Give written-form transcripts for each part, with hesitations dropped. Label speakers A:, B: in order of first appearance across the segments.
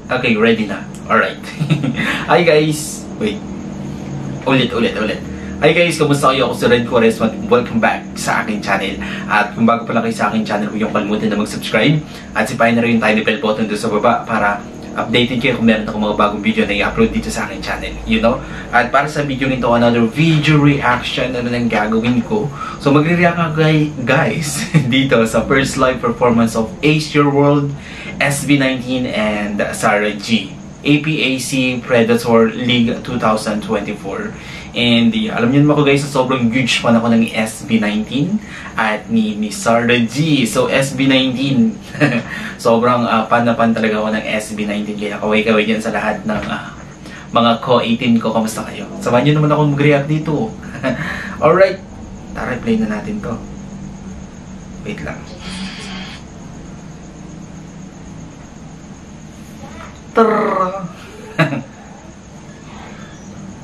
A: Okay, ready na. Alright. Hi guys! Wait. Ulit. Hi guys, kamusta kayo? Ako si Red Quaresma. Welcome back sa aking channel. At kung bago pa lang kayo sa aking channel, huwag yung kalimutan na mag-subscribe. At sipahin na rin yung tiny bell button doon sa baba para updated kayo kung meron akong mga bagong video na i-upload dito sa aking channel. You know? At para sa video nito, another video reaction na nang gagawin ko. So magre-react ako guys dito sa first live performance of Ace Your World, SB19 and Sarah G. APAC Predator League 2024. And alam niyo naman ako guys, sobrang huge fan ako ng SB19 at ni Sarah G. So SB19, sobrang fan na fan talaga ako ng SB19. Kaya kaway-kaway dyan sa lahat ng mga co-18 ko. Kamusta kayo? Samahan niyo naman ako mag-react dito. Alright, tara play na natin to. Wait lang.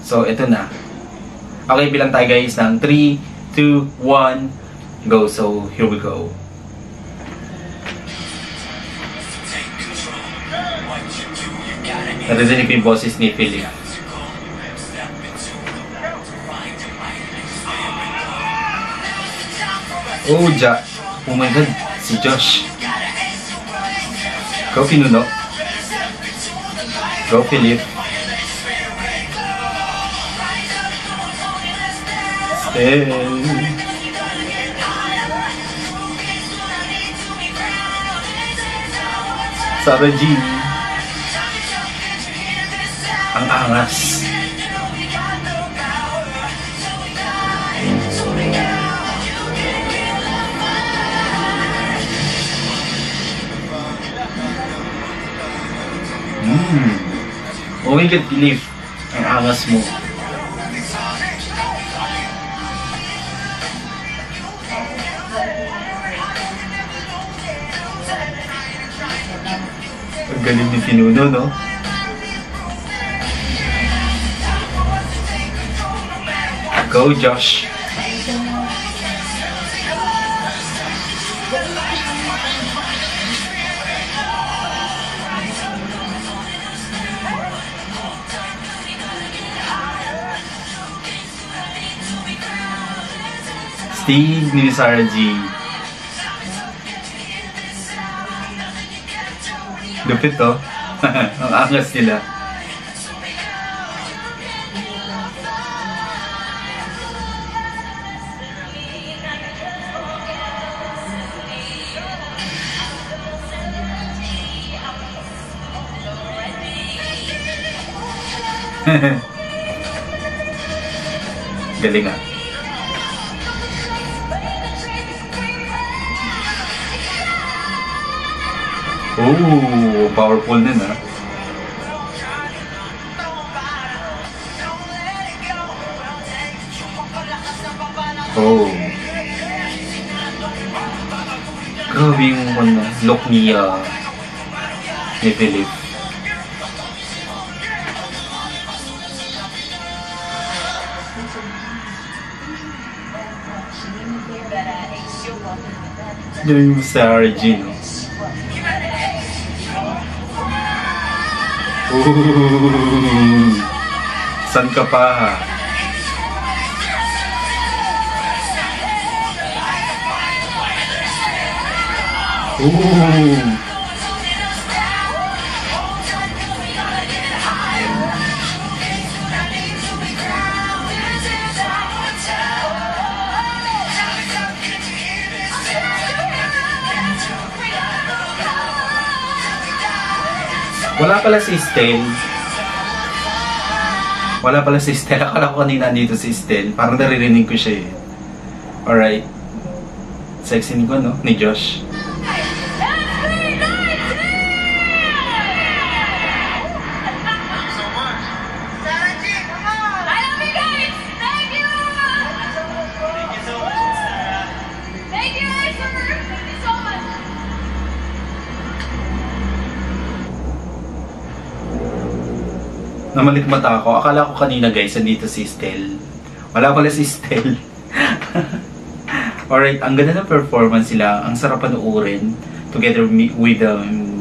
A: So, ito na. Okay, bilang tayo guys ng 3, 2, 1, go. So, here we go. Narinig ko yung boses ni Philip. Oh, oh my god, si Josh. Go, Pinuno. Go, Philip. Stay. Sarah G. Ang angas. Oh my god, Philip. Ang angas mo. Ang galing ni Pinuno, no? Go, Josh! Steve ni Sarah G. Lupit to. Ang angas nila. Galing ah. Oh, powerful din ah. Oh. Grabe yung look ni Philip. Yung Sarah G, no? San ka pa ha? Wala pala si Estelle. Wala pala si Estelle. Akala ko kanina dito si Estelle. Parang naririnig ko siya eh. Alright. Sexy ni ko, no? Ni Josh. Namalik mata ako. Akala ko kanina guys, andito si Estelle. Wala pala si Estelle. Alright, ang ganda ng performance sila. Ang sarap panuorin. Together with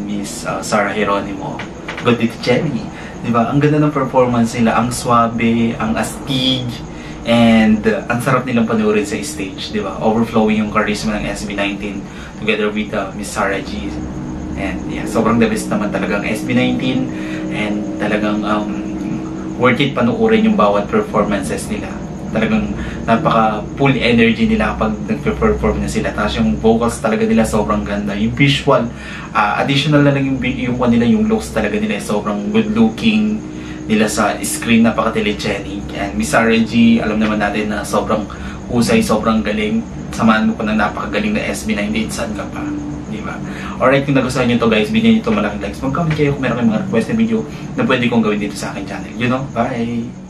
A: Miss Sarah Geronimo. Gold Dito Cherry. Diba? Ang ganda ng performance nila, ang swabe, ang astig, and ang sarap nilang panoorin sa stage, di ba? Overflowing yung charisma ng SB19 together with Miss Sarah G. And yeah, sobrang the best naman talagang SB19, and talagang worth it panoorin yung bawat performances nila. Talagang napaka full energy nila kapag nagpe-perform na sila. Tapos yung vocals talaga nila sobrang ganda. Yung visual, additional na lang yung nila, yung looks talaga nila sobrang good looking nila sa screen, napaka-telegenic. And Miss Sarah G, alam naman natin na sobrang husay, sobrang galing. Samahan mo pa ng napakagaling na SB98, saan ka pa? Diba? Alright, kung nagustuhan nyo to guys, bigyan nyo to malaking likes. Mag-comment kayo kung meron kayong mga request na video na pwede kong gawin dito sa akin channel. You know? Bye!